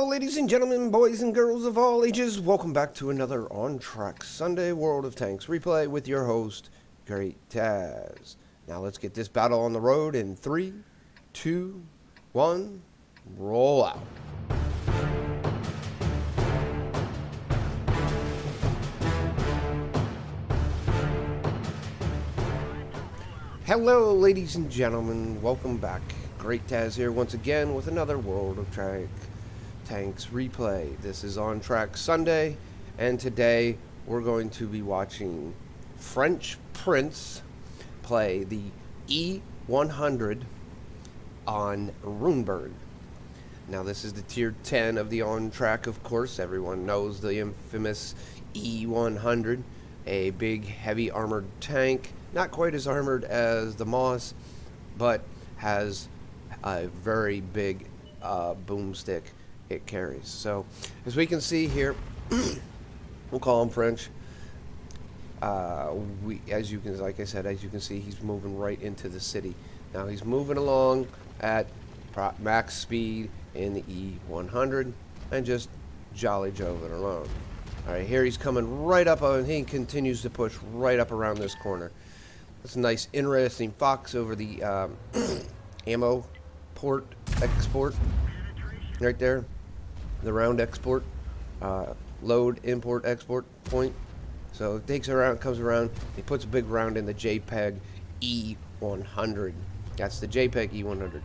Hello, ladies and gentlemen, boys and girls of all ages. Welcome back to another On Track Sunday World of Tanks replay with your host, Great Taz. Now let's get this battle on the road in 3, 2, 1, roll out. Hello, ladies and gentlemen. Welcome back. Great Taz here once again with another World of Tanks replay. This is On Track Sunday, and today we're going to be watching Frechprince play the E100 on Ruinberg. Now this is the tier 10 of the On Track, of course. Everyone knows the infamous E100, a big heavy armored tank, not quite as armored as the Moss, but has a very big boomstick it carries. So as we can see here, we'll call him French. As you can see, he's moving right into the city. Now he's moving along at max speed in the E100 and just jolly joving along. All right, here he's coming right up, and he continues to push right up around this corner. It's a nice, interesting fox over the ammo port export right there, the round export, load import export point. So it takes around, comes around, he puts a big round in the JPEG E100. That's the JPEG E100.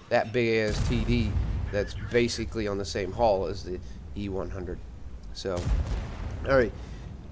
That big ass TD that's basically on the same hull as the E100. So, all right,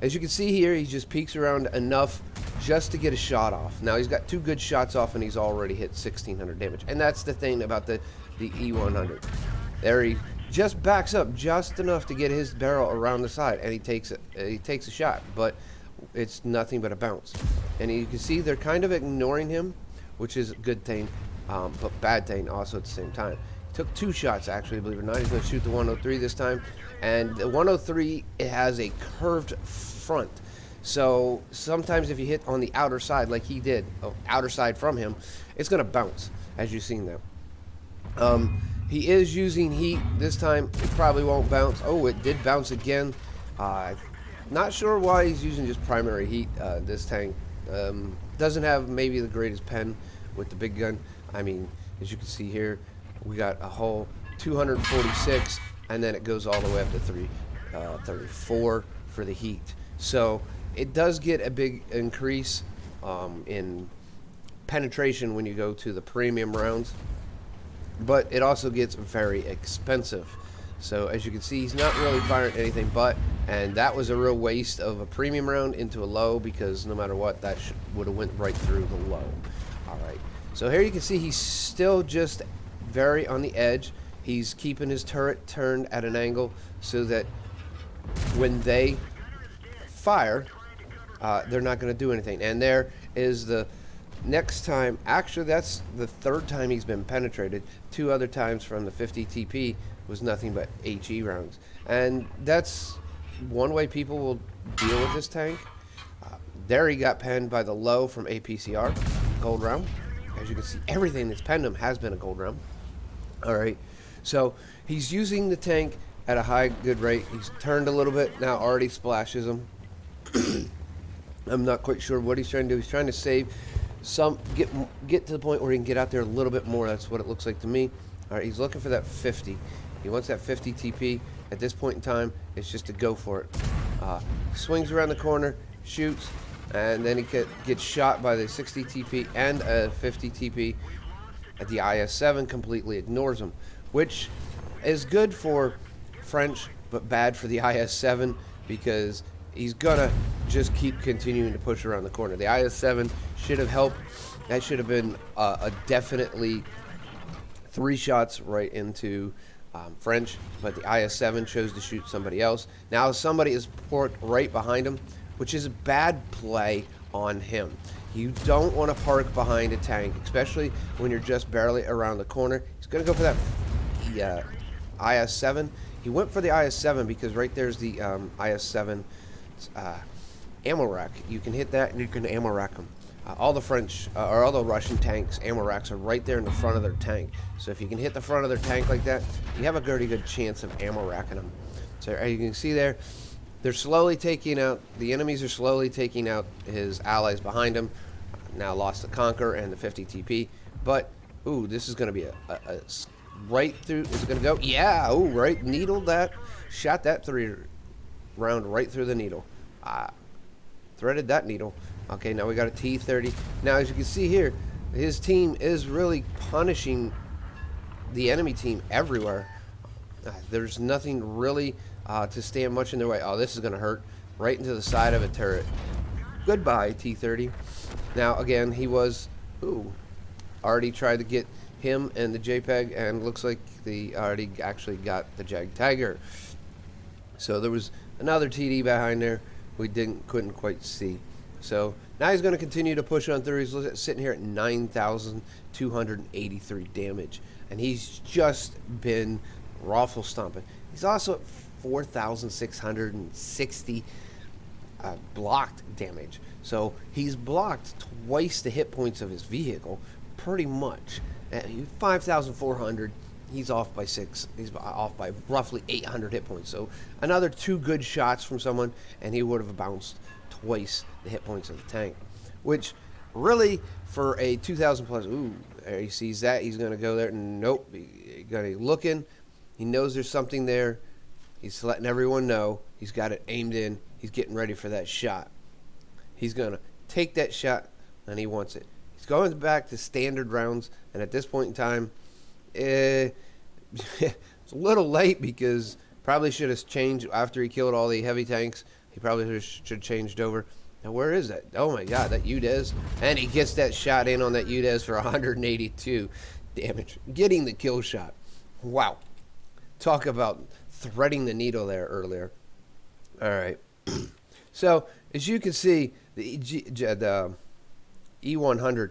as you can see here, he just peeks around enough just to get a shot off. Now he's got 2 good shots off and he's already hit 1600 damage. And that's the thing about the E100. There he just backs up just enough to get his barrel around the side, and he takes a shot, but it's nothing but a bounce. And you can see they're kind of ignoring him, which is a good thing, but bad thing also at the same time. He took 2 shots actually, believe it or not. He's going to shoot the 103 this time, and the 103, it has a curved front. So sometimes if you hit on the outer side like he did, outer side from him, it's going to bounce, as you've seen now. He is using heat this time. It probably won't bounce. Oh, it did bounce again. Not sure why he's using just primary heat. This tank doesn't have maybe the greatest pen with the big gun. I mean, as you can see here, we got a whole 246, and then it goes all the way up to 334 for the heat. So it does get a big increase in penetration when you go to the premium rounds, but it also gets very expensive. So as you can see, he's not really firing anything but, and that was a real waste of a premium round into a low, because no matter what, that would have went right through the low. All right, so here you can see he's still just very on the edge. He's keeping his turret turned at an angle so that when they fire, they're not going to do anything. And there is the next time. Actually, that's the 3rd time he's been penetrated. 2 other times from the 50 TP was nothing but HE rounds. And that's one way people will deal with this tank. There he got penned by the low from APCR, gold round. As you can see, everything that's penned him has been a gold round. All right, so he's using the tank at a high good rate. He's turned a little bit now, already splashes him. I'm not quite sure what he's trying to do. He's trying to save some, get to the point where he can get out there a little bit more. That's what it looks like to me. All right, he's looking for that 50. He wants that 50 TP. At this point in time, it's just to go for it. Swings around the corner, shoots, and then he gets shot by the 60 TP and a 50 TP. The IS-7 completely ignores him, which is good for French, but bad for the IS-7, because he's gonna just keep continuing to push around the corner. The IS-7 should have helped. That should have been a definitely 3 shots right into French, but the IS-7 chose to shoot somebody else. Now somebody is parked right behind him, which is a bad play on him. You don't want to park behind a tank, especially when you're just barely around the corner. He's going to go for that IS-7. He went for the IS-7 because right there's the IS-7 ammo rack. You can hit that and you can ammo rack him. all the French or all the Russian tanks, ammo racks are right there in the front of their tank. So if you can hit the front of their tank like that, you have a pretty good chance of ammo racking them. So as you can see there, they're slowly taking out, the enemies are slowly taking out his allies behind him. Now lost the Conquer and the 50 TP. But, ooh, this is going to be a right through, is it going to go? Yeah, ooh, right, needled that, shot that 3 round right through the needle. Threaded that needle. Okay, now we got a T-30. Now, as you can see here, his team is really punishing the enemy team everywhere. There's nothing really to stand much in their way. Oh, this is going to hurt. Right into the side of a turret. Goodbye, T-30. Now, again, he was, already tried to get him and the JPEG, and looks like they already actually got the Jag Tiger. So there was another TD behind there we couldn't quite see. So now he's going to continue to push on through. He's sitting here at 9,283 damage, and he's just been raffle stomping. He's also at 4,660 blocked damage. So he's blocked twice the hit points of his vehicle, pretty much. 5,400. He's off by 6. He's off by roughly 800 hit points. So another 2 good shots from someone, and he would have bounced twice the hit points of the tank. Which, really, for a 2,000 plus, there he sees that. He's going to go there, and nope. He's going to be looking. He knows there's something there. He's letting everyone know. He's got it aimed in. He's getting ready for that shot. He's going to take that shot, and he wants it. He's going back to standard rounds, and at this point in time, it's a little late, because probably should have changed after he killed all the heavy tanks. He probably should have changed over. Now, where is that? Oh, my God, that UDES. And he gets that shot in on that UDES for 182 damage. Getting the kill shot. Wow. Talk about threading the needle there earlier. All right. So, as you can see, the E100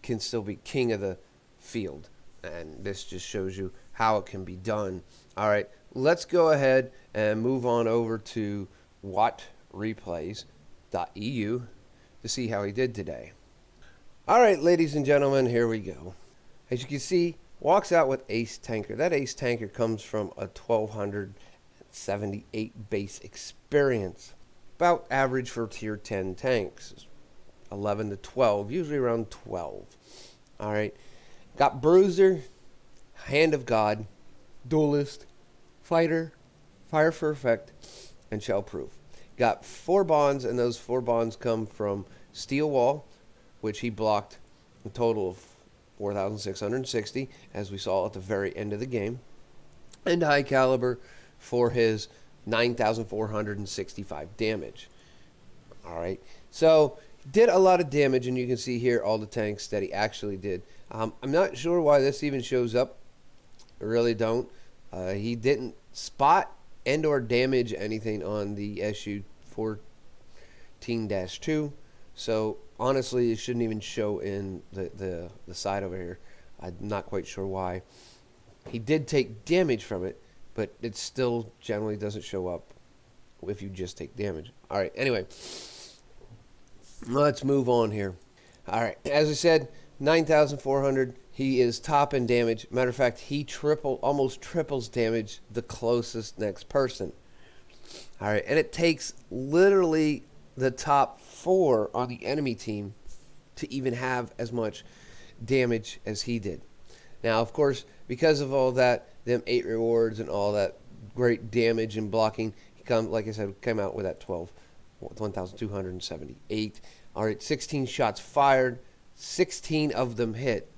can still be king of the field, and this just shows you how it can be done. All right, let's go ahead and move on over to WattReplays.eu to see how he did today. All right, ladies and gentlemen, here we go. As you can see, walks out with Ace Tanker. That Ace Tanker comes from a 1,278 base experience, about average for tier 10 tanks. 11 to 12, usually around 12. All right, got Bruiser, Hand of God, Duelist, Fighter, Fire for Effect, and Shell Proof. Got 4 bonds, and those 4 bonds come from Steel Wall, which he blocked a total of 4,660, as we saw at the very end of the game, and High Caliber for his 9,465 damage. All right, so did a lot of damage, and you can see here all the tanks that he actually did. I'm not sure why this even shows up. I really don't. He didn't spot and or damage anything on the SU 14-2, so honestly it shouldn't even show in the side over here. I'm not quite sure why. He did take damage from it, but it still generally doesn't show up if you just take damage. All right, anyway, let's move on here. All right, as I said, 9,400. He is top in damage. Matter of fact, he almost triples damage the closest next person. All right, and it takes literally the top 4 on the enemy team to even have as much damage as he did. Now, of course, because of all that, them 8 rewards and all that great damage and blocking, he like I said, came out with that 1,278. All right, 16 shots fired, 16 of them hit,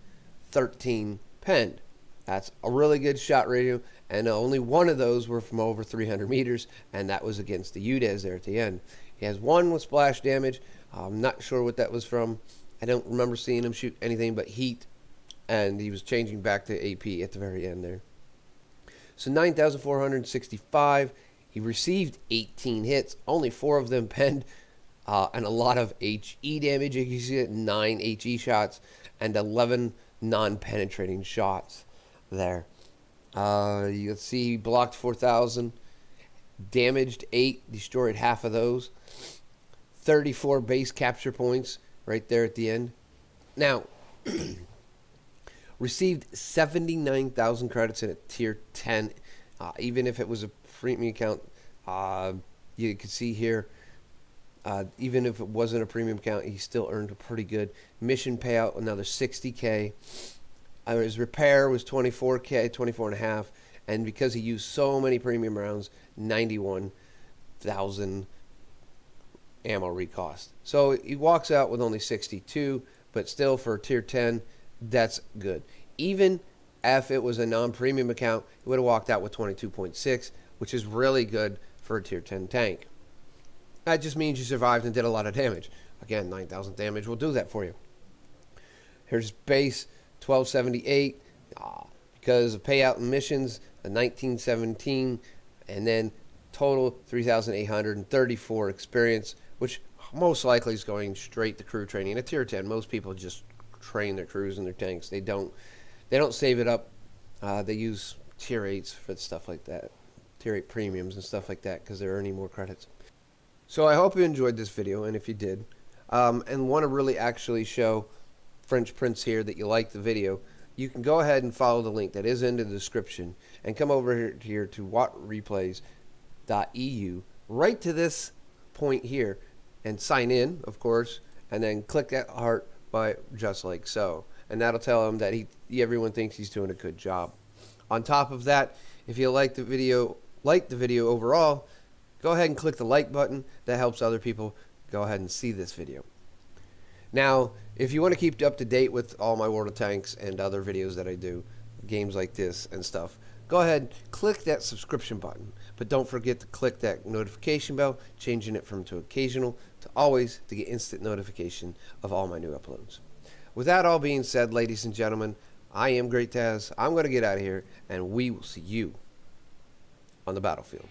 13 penned. That's a really good shot ratio, and only one of those were from over 300 meters, and that was against the UDES there at the end. He has 1 with splash damage. I'm not sure what that was from. I don't remember seeing him shoot anything but heat, and he was changing back to AP at the very end there. So 9,465. He received 18 hits, only 4 of them penned, and a lot of HE damage. You can see it, 9 HE shots and 11 non-penetrating shots there. You can see he blocked 4,000, damaged 8, destroyed half of those. 34 base capture points right there at the end. Now, received 79,000 credits in a tier 10. Even if it was a premium account, you can see here, even if it wasn't a premium account, he still earned a pretty good mission payout, another 60K. His repair was 24K, 24 and a half. And because he used so many premium rounds, 91,000 ammo recost. So he walks out with only 62, but still for tier 10, that's good. Even if it was a non-premium account, he would have walked out with 22.6, which is really good for a tier 10 tank. That just means you survived and did a lot of damage. Again, 9,000 damage will do that for you. Here's base, 1278. Because of payout and missions, a 1917, and then total 3,834 experience, which most likely is going straight to crew training. In a tier 10, most people just train their crews and their tanks. They don't save it up. They use tier 8s for stuff like that, tier 8 premiums and stuff like that, because they're earning more credits. So I hope you enjoyed this video, and if you did, and want to really actually show Frechprince here that you like the video, you can go ahead and follow the link that is in the description and come over here to whatreplays.eu, right to this point here, and sign in, of course, and then click that heart by just like so. And that'll tell him that everyone thinks he's doing a good job. On top of that, if you like the video overall, go ahead and click the like button. That helps other people go ahead and see this video. Now, if you want to keep up to date with all my World of Tanks and other videos that I do, games like this and stuff, go ahead, click that subscription button. But don't forget to click that notification bell, changing it from to occasional to always to get instant notification of all my new uploads. With that all being said, ladies and gentlemen, I am Great Taz. I'm going to get out of here, and we will see you on the battlefield.